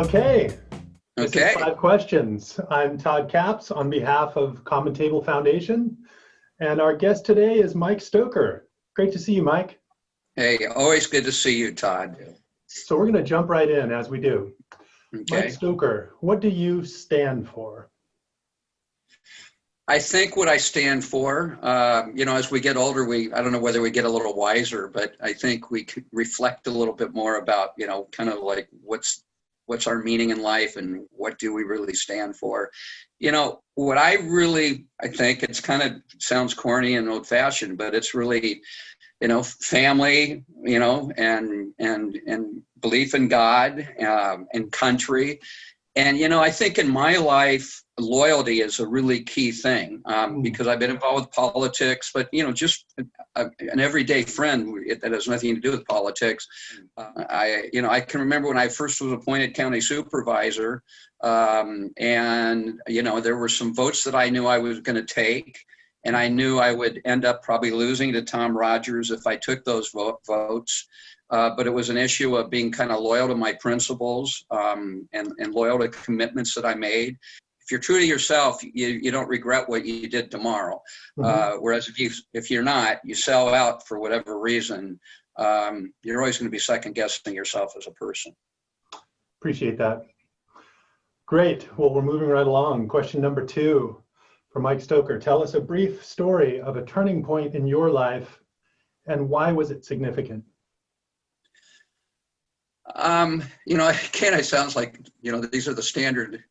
Okay. This Okay. is 5 questions. I'm Todd Capps on behalf of Common Table Foundation, and our guest today is Mike Stoker. Great to see you, Mike. Hey, always good to see you, Todd. So we're going to jump right in as we do. Okay. Mike Stoker, what do you stand for? I think what I stand for, as we get older, I don't know whether we get a little wiser, but I think we could reflect a little bit more about, kind of like what's our meaning in life and what do we really stand for. What I think it's kind of sounds corny and old fashioned, but it's really, family, and belief in God, and country. And, I think in my life, loyalty is a really key thing, because I've been involved with politics, but, just an everyday friend that has nothing to do with politics. I can remember when I first was appointed county supervisor, and, there were some votes that I knew I was going to take. And I knew I would end up probably losing to Tom Rogers if I took those votes. But it was an issue of being kind of loyal to my principles, and loyal to commitments that I made. If you're true to yourself, you don't regret what you did tomorrow. Whereas if you're not, you sell out for whatever reason, you're always going to be second guessing yourself as a person. Appreciate that. Great. Well, we're moving right along. Question number 2 for Mike Stoker. Tell us a brief story of a turning point in your life and why was it significant? Again, it sounds like, these are the standard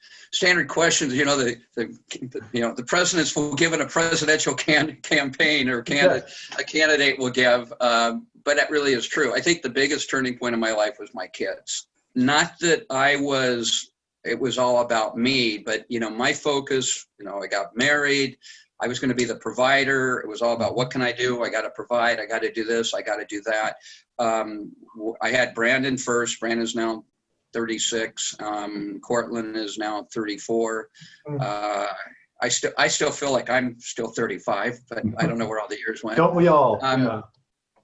questions, the presidents will give in a presidential campaign or a candidate will give, but that really is true. I think the biggest turning point in my life was my kids. Not that it was all about me, but, my focus, I got married. I was going to be the provider. It was all about what can I do? I got to provide. I got to do this. I got to do that. I had Brandon first. Brandon's now 36. Cortland is now 34. I still feel like I'm still 35, but I don't know where all the years went. Don't we all?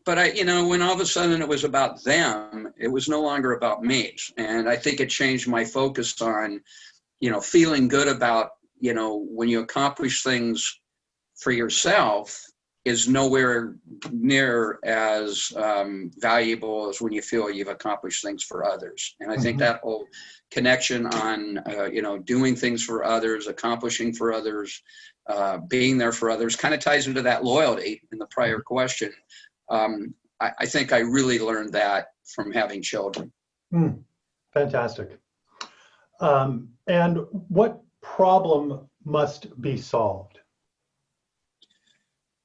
But when all of a sudden it was about them, it was no longer about me. And I think it changed my focus on, feeling good about, when you accomplish things for yourself is nowhere near as valuable as when you feel you've accomplished things for others. And I think that whole connection on, doing things for others, accomplishing for others, being there for others kind of ties into that loyalty in the prior question. I think I really learned that from having children. Fantastic. And what problem must be solved?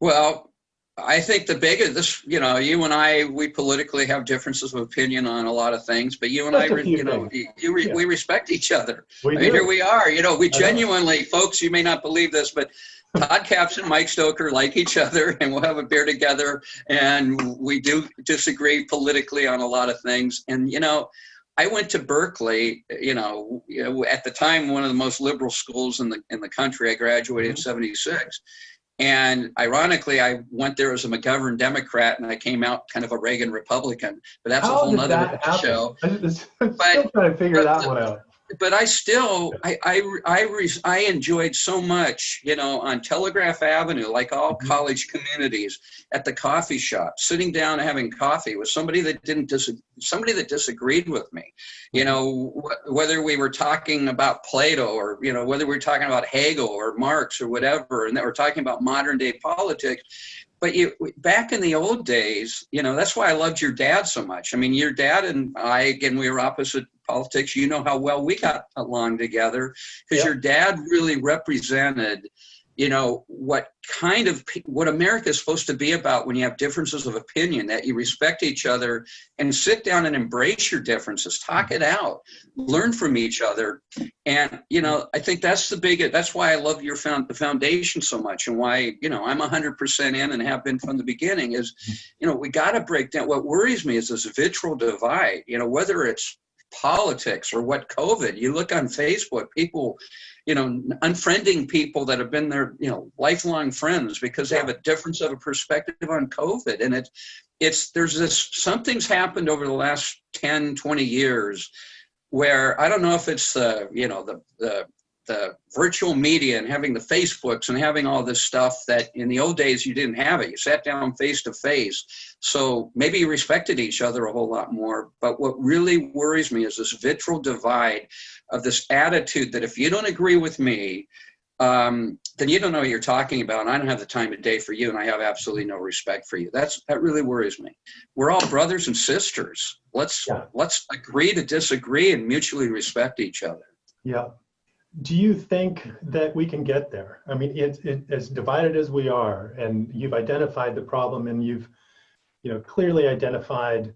Well, I think the biggest, you and I, we politically have differences of opinion on a lot of things, but you and I, we respect each other. Here we are, we genuinely, folks, you may not believe this, but Todd Capps and Mike Stoker like each other, and we'll have a beer together, and we do disagree politically on a lot of things. And, I went to Berkeley, at the time, one of the most liberal schools in the country. I graduated in 76. And ironically, I went there as a McGovern Democrat, and I came out kind of a Reagan Republican. But that's a whole nother show. I'm still trying to figure that one out. But I enjoyed so much, on Telegraph Avenue, like all college communities, at the coffee shop, sitting down and having coffee with somebody that disagreed with me, whether we were talking about Plato or, whether we were talking about Hegel or Marx or whatever, and that we're talking about modern day politics. But back in the old days, that's why I loved your dad so much. I mean, your dad and I, again, we were opposite politics. You know how well we got along together because your dad really represented, what America is supposed to be about when you have differences of opinion, that you respect each other and sit down and embrace your differences, talk it out, learn from each other. And, I think that's why I love the foundation so much, and why, I'm 100% in and have been from the beginning is, we got to break down. What worries me is this vitriol divide, whether it's politics or what COVID, you look on Facebook, people, unfriending people that have been their, lifelong friends because they have a difference of a perspective on COVID. And something's happened over the last 10, 20 years where I don't know if it's the virtual media and having the Facebooks and having all this stuff that in the old days you didn't have it. You sat down face to face. So maybe you respected each other a whole lot more. But what really worries me is this vitriol divide of this attitude that if you don't agree with me, then you don't know what you're talking about, and I don't have the time of day for you, and I have absolutely no respect for you. That really worries me. We're all brothers and sisters. Let's agree to disagree and mutually respect each other. Yeah. Do you think that we can get there? I mean, it's as divided as we are, and you've identified the problem, and you've, clearly identified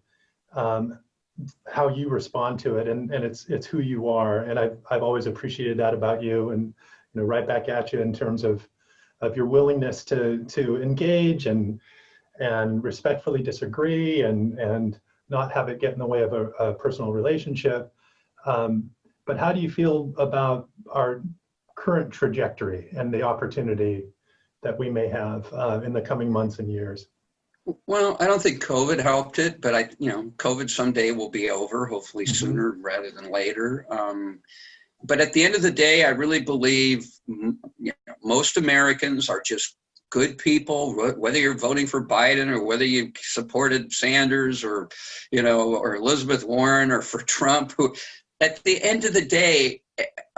how you respond to it, and it's who you are. And I've always appreciated that about you, and right back at you in terms of your willingness to engage and respectfully disagree and not have it get in the way of a personal relationship. But how do you feel about our current trajectory and the opportunity that we may have in the coming months and years? Well, I don't think COVID helped it, but COVID someday will be over, hopefully sooner rather than later. But at the end of the day, I really believe most Americans are just good people, whether you're voting for Biden or whether you supported Sanders or Elizabeth Warren or for Trump, who, at the end of the day,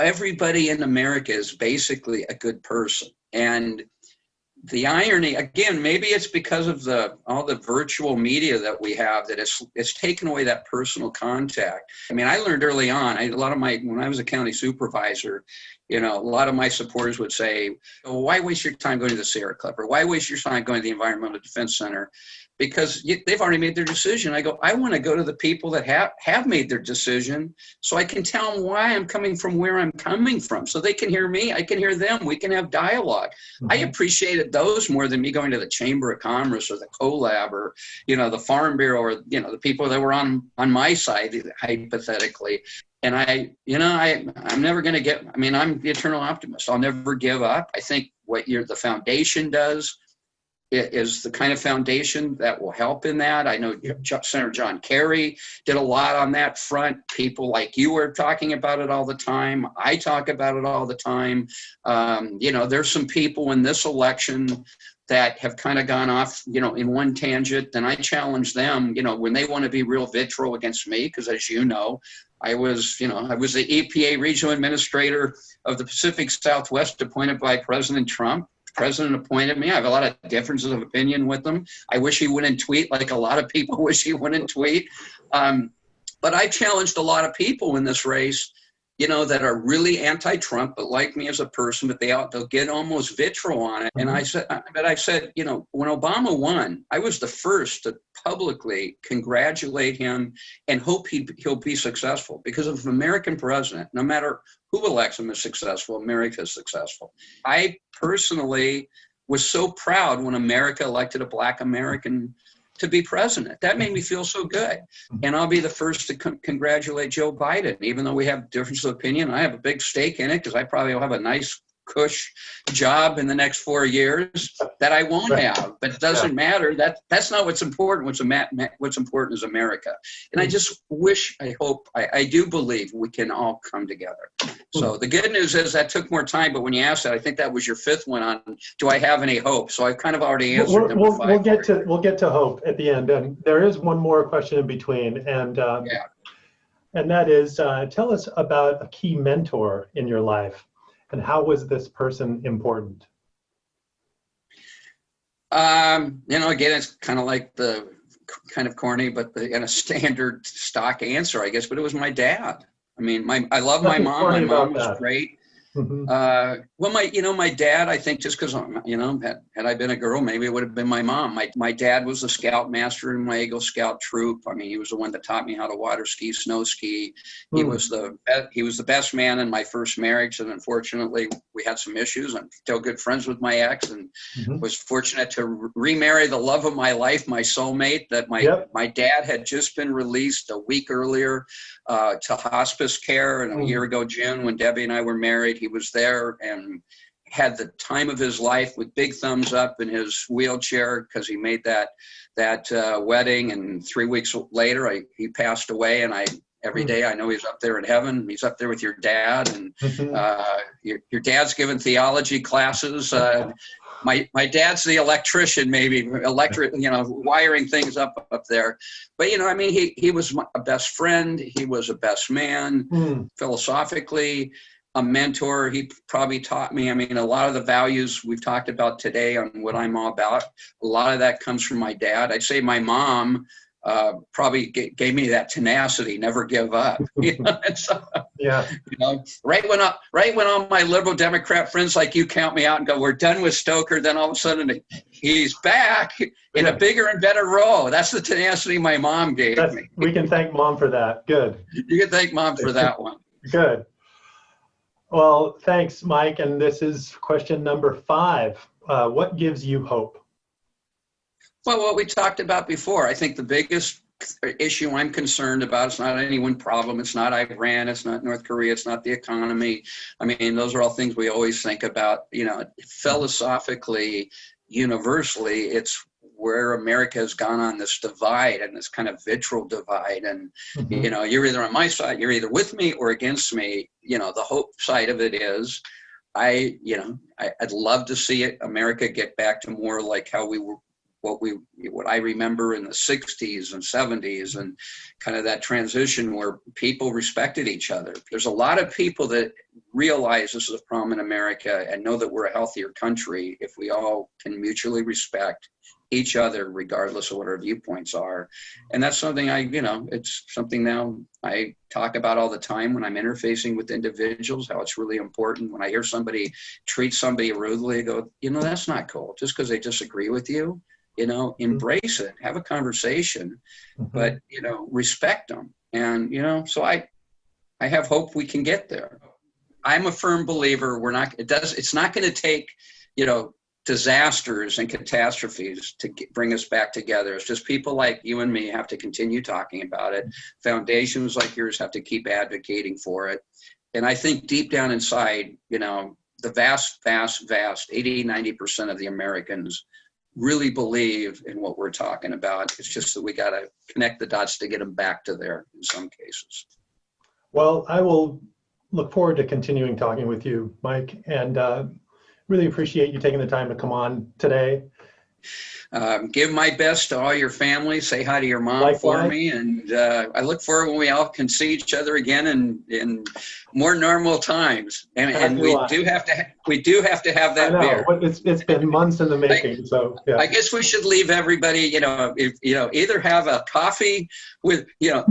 everybody in America is basically a good person. And the irony, again, maybe it's because of all the virtual media that we have that it's taken away that personal contact. I mean, I learned early on, when I was a county supervisor, a lot of my supporters would say, well, why waste your time going to the Sierra Club, or why waste your time going to the Environmental Defense Center? Because they've already made their decision. I go, I want to go to the people that have made their decision so I can tell them why I'm coming from where I'm coming from. So they can hear me, I can hear them, we can have dialogue. I appreciated those more than me going to the Chamber of Commerce or the CoLab or, the Farm Bureau or, the people that were on my side, hypothetically. And I'm never going to I'm the eternal optimist. I'll never give up. I think what the foundation does is the kind of foundation that will help in that. I know Senator John Kerry did a lot on that front. People like you are talking about it all the time. I talk about it all the time. There's some people in this election that have kind of gone off, in one tangent. Then I challenge them, when they want to be real vitriol against me, because as you know, I was the EPA regional administrator of the Pacific Southwest appointed by President Trump. President appointed me. I have a lot of differences of opinion with him. I wish he wouldn't tweet like a lot of people wish he wouldn't tweet. But I challenged a lot of people in this race, that are really anti-Trump, but like me as a person, but they'll get almost vitriol on it. And I said, when Obama won, I was the first to publicly congratulate him and hope he'll be successful, because if an American president, no matter who elects him, is successful, America is successful. I personally was so proud when America elected a Black American to be president. That made me feel so good. And I'll be the first to congratulate Joe Biden, even though we have differences of opinion. I have a big stake in it because I probably will have a nice cush job in the next 4 years that I won't have, but it doesn't matter. That's not what's important. What's important is America. And I just wish, I do believe we can all come together. So the good news is that took more time, but when you asked that, I think that was your fifth one on, do I have any hope? So I've kind of already answered number five. We'll get to hope at the end. And there is one more question in between. And that is, tell us about a key mentor in your life. And how was this person important? Again, it's kind of like the kind of corny, but a standard stock answer, I guess. But it was my dad. I mean, I love my mom. My mom was great. Well, my dad, I think just because, had I been a girl, maybe it would have been my mom. My dad was the scoutmaster in my Eagle Scout troop. I mean, he was the one that taught me how to water ski, snow ski. He was the best man in my first marriage. And unfortunately, we had some issues. I'm still good friends with my ex, and was fortunate to remarry the love of my life, my soulmate, that my dad had just been released a week earlier to hospice care. And a year ago, June, when Debbie and I were married, he was there and had the time of his life with big thumbs up in his wheelchair because he made that wedding. And 3 weeks later, he passed away. And I every day. I know he's up there in heaven. He's up there with your dad, and your dad's giving theology classes. My dad's the electrician, maybe wiring things up there. But I mean, he was a best friend. He was a best man, philosophically, a mentor. He probably taught me. I mean, a lot of the values we've talked about today on what I'm all about, a lot of that comes from my dad. I'd say my mom probably gave me that tenacity, never give up. So, right when all my liberal Democrat friends like you count me out and go, we're done with Stoker, then all of a sudden he's back in a bigger and better role. That's the tenacity my mom gave me. We can thank Mom for that. Good. You can thank Mom for that one. Good. Well, thanks, Mike. And this is question number 5. What gives you hope? Well, what we talked about before, I think the biggest issue I'm concerned about, it's not any one problem. It's not Iran. It's not North Korea. It's not the economy. I mean, those are all things we always think about. Philosophically, universally, it's where America has gone on this divide and this kind of vitriol divide. And, you're either on my side, you're either with me or against me. The hope side of it is, I'd love to see America get back to more like how we were, what I remember in the 60s and 70s, and kind of that transition where people respected each other. There's a lot of people that realize this is a problem in America and know that we're a healthier country if we all can mutually respect each other regardless of what our viewpoints are. And that's something it's something now I talk about all the time when I'm interfacing with individuals, how it's really important. When I hear somebody treat somebody rudely, I go, that's not cool. Just because they disagree with you, embrace it, have a conversation, but, respect them. And, so I have hope we can get there. I'm a firm believer it's not going to take, disasters and catastrophes to bring us back together. It's just people like you and me have to continue talking about it. Foundations like yours have to keep advocating for it. And I think deep down inside, the vast, 80, 90% of the Americans really believe in what we're talking about. It's just that we got to connect the dots to get them back to there in some cases. Well, I will look forward to continuing talking with you, Mike, and really appreciate you taking the time to come on today. Give my best to all your family. Say hi to your mom. Likewise. For me. And I look forward when we all can see each other again in more normal times. And we do have to have that beer. It's been months in the making. I guess we should leave everybody, either have a coffee with,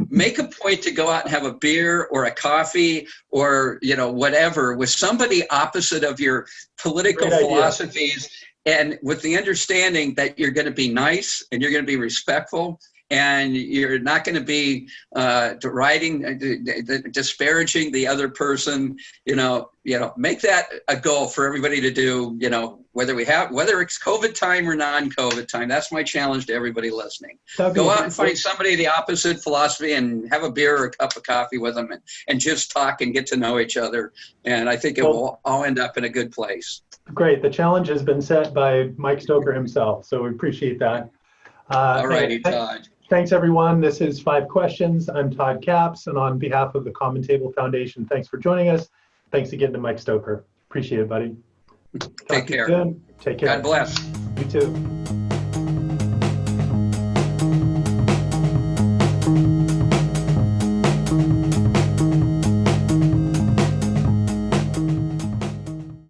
make a point to go out and have a beer or a coffee or, whatever with somebody opposite of your political philosophies. And with the understanding that you're going to be nice and you're going to be respectful and you're not going to be disparaging the other person, make that a goal for everybody to do, whether it's COVID time or non-COVID time. That's my challenge to everybody listeally. Go out and find somebody the opposite philosophy and have a beer or a cup of coffee with them and just talk and get to know each other. And I think it will all end up in a good place. Great. The challenge has been set by Mike Stoker himself, so we appreciate that. All righty, Todd. Thanks, everyone. This is 5 Questions. I'm Todd Capps, and on behalf of the Common Table Foundation, thanks for joining us. Thanks again to Mike Stoker. Appreciate it, buddy. Take care. Take care. God bless. You too.